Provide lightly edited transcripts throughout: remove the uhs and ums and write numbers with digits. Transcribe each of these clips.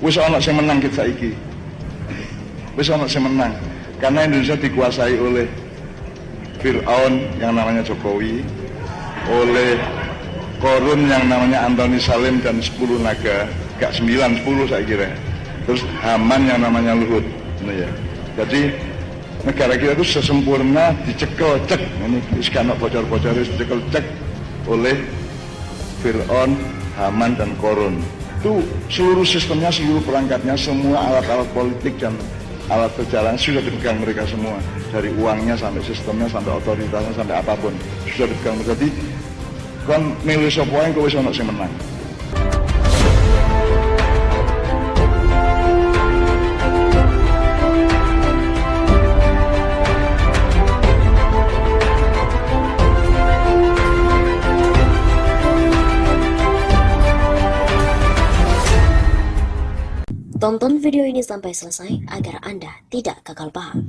Wis ana sing menang kita saiki. Wis ana sing menang. Karena Indonesia dikuasai oleh Fir'aun yang namanya Jokowi, oleh Korun yang namanya Antoni Salim dan 10 naga, gak 9, 10 saya kira. Terus Haman yang namanya Luhut. Nah, ya. Jadi negara kita itu sesempurna dicekel cek, ini sekarang bocor-bocor dicekel cek oleh Fir'aun, Haman dan Korun. Itu seluruh sistemnya, seluruh perangkatnya, semua alat-alat politik dan alat perjalanan sudah dipegang mereka semua, dari uangnya sampai sistemnya sampai otoritasnya sampai apapun sudah dipegang. Jadi kan milih sapa yang kowe ono sing menang. Tonton video ini sampai selesai agar Anda tidak gagal paham.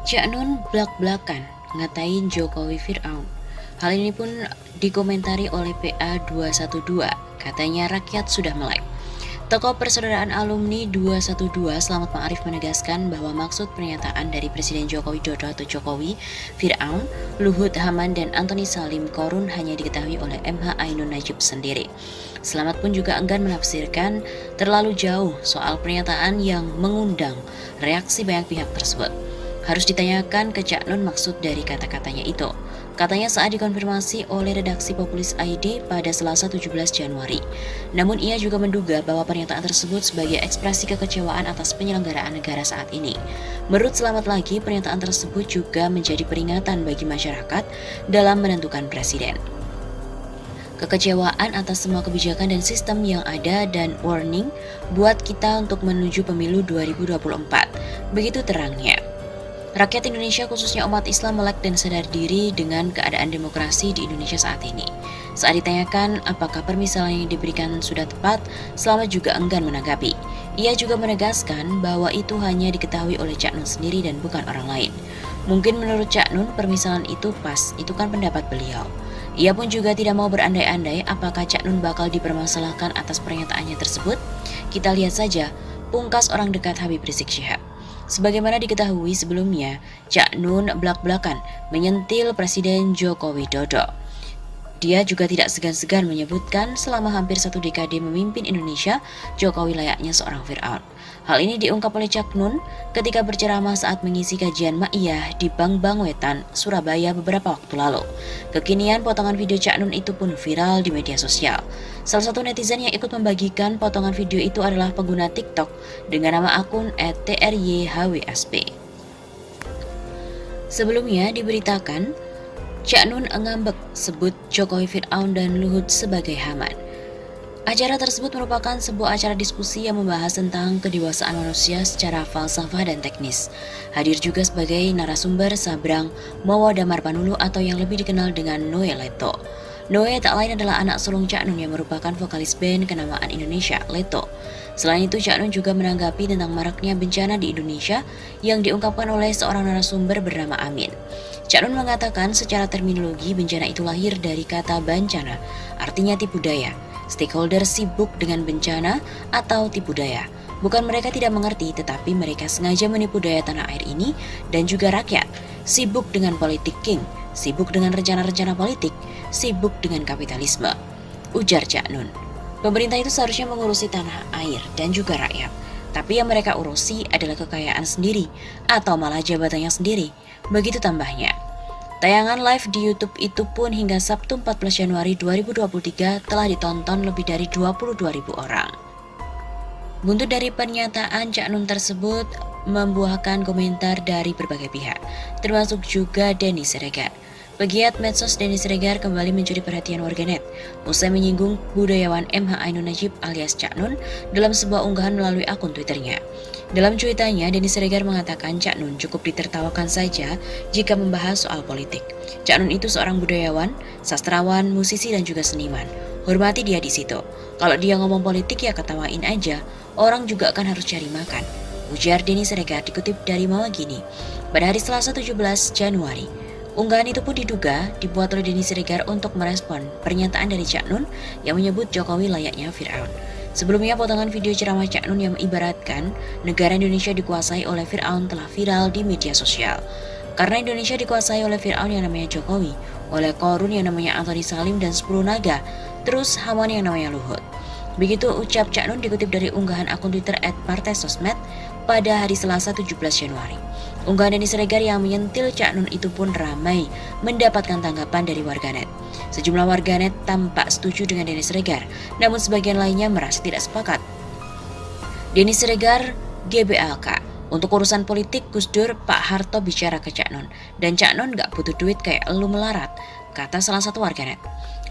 Cak Nun blak-blakan ngatain Jokowi Fir'aun. Hal ini pun dikomentari oleh PA212. Katanya rakyat sudah melek. Tokoh Persaudaraan Alumni 212 Selamat Ma'arif menegaskan bahwa maksud pernyataan dari Presiden Joko Widodo atau Jokowi, Fir'aun, Luhut, Haman, dan Antoni Salim Korun hanya diketahui oleh MH Ainun Najib sendiri. Selamat pun juga enggan menafsirkan terlalu jauh soal pernyataan yang mengundang reaksi banyak pihak tersebut. Harus ditanyakan ke Cak Nun maksud dari kata-katanya itu. Katanya saat dikonfirmasi oleh redaksi Populis ID pada Selasa 17 Januari. Namun ia juga menduga bahwa pernyataan tersebut sebagai ekspresi kekecewaan atas penyelenggaraan negara saat ini. Menurut Selamat lagi, pernyataan tersebut juga menjadi peringatan bagi masyarakat dalam menentukan presiden. Kekecewaan atas semua kebijakan dan sistem yang ada dan warning buat kita untuk menuju pemilu 2024. Begitu terangnya. Rakyat Indonesia khususnya umat Islam melek dan sadar diri dengan keadaan demokrasi di Indonesia saat ini. Saat ditanyakan apakah permisalan yang diberikan sudah tepat, Selamat juga enggan menanggapi. Ia juga menegaskan bahwa itu hanya diketahui oleh Cak Nun sendiri dan bukan orang lain. Mungkin menurut Cak Nun permisalan itu pas, itu kan pendapat beliau. Ia pun juga tidak mau berandai-andai apakah Cak Nun bakal dipermasalahkan atas pernyataannya tersebut. Kita lihat saja, pungkas orang dekat Habib Rizik Syihab. Sebagaimana diketahui sebelumnya, Cak Nun blak-blakan menyentil Presiden Joko Widodo. Dia juga tidak segan-segan menyebutkan selama hampir 1 dekade memimpin Indonesia, Jokowi layaknya seorang Fir'aun. Hal ini diungkap oleh Cak Nun ketika berceramah saat mengisi kajian Ma'iyah di Bang Bang Wetan, Surabaya beberapa waktu lalu. Kekinian potongan video Cak Nun itu pun viral di media sosial. Salah satu netizen yang ikut membagikan potongan video itu adalah pengguna TikTok dengan nama akun @tryhwsp. Sebelumnya diberitakan, Cak Nun ngambek sebut Jokowi Fir'aun dan Luhut sebagai Haman. Acara tersebut merupakan sebuah acara diskusi yang membahas tentang kedewasaan manusia secara falsafah dan teknis. Hadir juga sebagai narasumber Sabrang Mowo Damar Panulu atau yang lebih dikenal dengan Noe Leto. Noe tak lain adalah anak sulung Cak Nun yang merupakan vokalis band kenamaan Indonesia, Leto. Selain itu, Cak Nun juga menanggapi tentang maraknya bencana di Indonesia yang diungkapkan oleh seorang narasumber bernama Amin. Cak Nun mengatakan secara terminologi bencana itu lahir dari kata bancana, artinya tipu daya. Stakeholder sibuk dengan bencana atau tipu daya. Bukan mereka tidak mengerti, tetapi mereka sengaja menipu daya tanah air ini dan juga rakyat. Sibuk dengan politik king, sibuk dengan rencana-rencana politik, sibuk dengan kapitalisme. Ujar Cak Nun. Pemerintah itu seharusnya mengurusi tanah air dan juga rakyat. Tapi yang mereka urusi adalah kekayaan sendiri atau malah jabatannya sendiri. Begitu tambahnya. Tayangan live di YouTube itu pun hingga Sabtu 14 Januari 2023 telah ditonton lebih dari 22.000 orang. Buntut dari pernyataan Cak Nun tersebut membuahkan komentar dari berbagai pihak, termasuk juga Denny Siregar. Pegiat medsos Denny Siregar kembali mencuri perhatian warganet usai menyinggung budayawan MH Ainun Najib alias Cak Nun dalam sebuah unggahan melalui akun Twitternya. Dalam cuitannya, Denny Siregar mengatakan Cak Nun cukup ditertawakan saja jika membahas soal politik. Cak Nun itu seorang budayawan, sastrawan, musisi dan juga seniman. Hormati dia di situ. Kalau dia ngomong politik ya ketawain aja, orang juga kan harus cari makan. Ujar Denny Siregar dikutip dari Mawagini pada hari Selasa 17 Januari. Unggahan itu pun diduga dibuat oleh Denny Siregar untuk merespon pernyataan dari Cak Nun yang menyebut Jokowi layaknya Fir'aun. Sebelumnya, potongan video ceramah Cak Nun yang mengibaratkan negara Indonesia dikuasai oleh Fir'aun telah viral di media sosial. Karena Indonesia dikuasai oleh Fir'aun yang namanya Jokowi, oleh Korun yang namanya Anthony Salim dan 10 naga, terus Haman yang namanya Luhut. Begitu ucap Cak Nun dikutip dari unggahan akun Twitter @partaisosmed pada hari Selasa 17 Januari. Unggahan Denny Siregar yang menyentil Cak Nun itu pun ramai mendapatkan tanggapan dari warganet. Sejumlah warganet tampak setuju dengan Denny Siregar, namun sebagian lainnya merasa tidak sepakat. Denny Siregar, GBLK. Untuk urusan politik, Gus Dur, Pak Harto bicara ke Cak Nun. Dan Cak Nun gak butuh duit kayak elu melarat, kata salah satu warganet.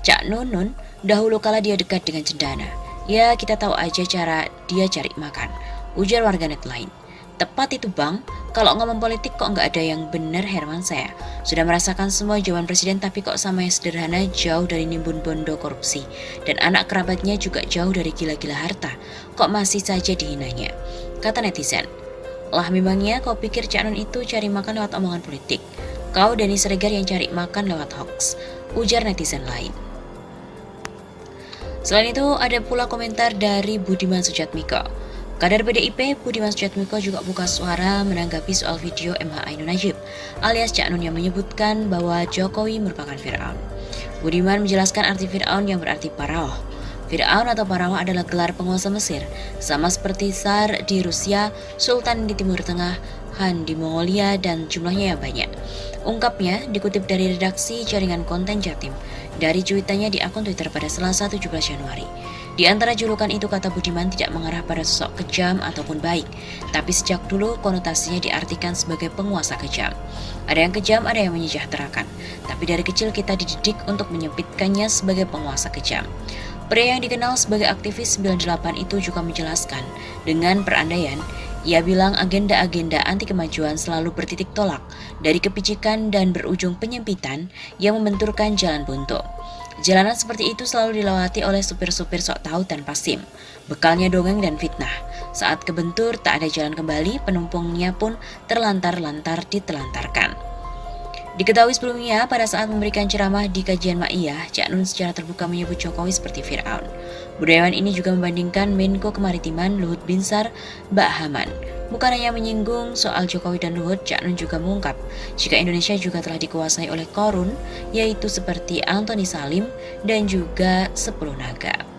Cak Nun, dahulu kala dia dekat dengan cendana. Ya, kita tahu aja cara dia cari makan, ujar warganet lain. Tepat itu bang, kalau ngomong politik kok nggak ada yang benar Herman saya. Sudah merasakan semua jawaban presiden tapi kok sama yang sederhana jauh dari nimbun bondo korupsi. Dan anak kerabatnya juga jauh dari gila-gila harta. Kok masih saja dihinanya? Kata netizen. Lah memangnya kau pikir Cak Nun itu cari makan lewat omongan politik? Kau Denny Siregar yang cari makan lewat hoax, ujar netizen lain. Selain itu, ada pula komentar dari Budiman Sujatmiko. Kader PDIP Budiman Sujatmiko juga buka suara menanggapi soal video MH Ainun Najib alias Cak Nun yang menyebutkan bahwa Jokowi merupakan Fir'aun. Budiman menjelaskan arti Fir'aun yang berarti Paraoh. Fir'aun atau Paraoh adalah gelar penguasa Mesir, sama seperti Tsar di Rusia, Sultan di Timur Tengah, Han di Mongolia, dan jumlahnya yang banyak. Ungkapnya dikutip dari redaksi Jaringan Konten Jatim dari cuitannya di akun Twitter pada Selasa 17 Januari. Di antara julukan itu, kata Budiman tidak mengarah pada sosok kejam ataupun baik, tapi sejak dulu konotasinya diartikan sebagai penguasa kejam. Ada yang kejam, ada yang menyejahterakan, tapi dari kecil kita dididik untuk menyempitkannya sebagai penguasa kejam. Pria yang dikenal sebagai aktivis 98 itu juga menjelaskan dengan perandaian. Ia bilang agenda-agenda anti kemajuan selalu bertitik tolak dari kepicikan dan berujung penyempitan yang membenturkan jalan buntu. Jalanan seperti itu selalu dilewati oleh supir-supir sok tahu tanpa SIM. Bekalnya dongeng dan fitnah. Saat kebentur tak ada jalan kembali, penumpangnya pun terlantar-lantar ditelantarkan. Diketahui sebelumnya, pada saat memberikan ceramah di kajian Ma'iyah, Cak Nun secara terbuka menyebut Jokowi seperti Fir'aun. Budayawan ini juga membandingkan Menko Kemaritiman Luhut Binsar, Mbak Haman. Bukan hanya menyinggung soal Jokowi dan Luhut, Cak Nun juga mengungkap jika Indonesia juga telah dikuasai oleh Korun, yaitu seperti Anthony Salim dan juga 10 naga.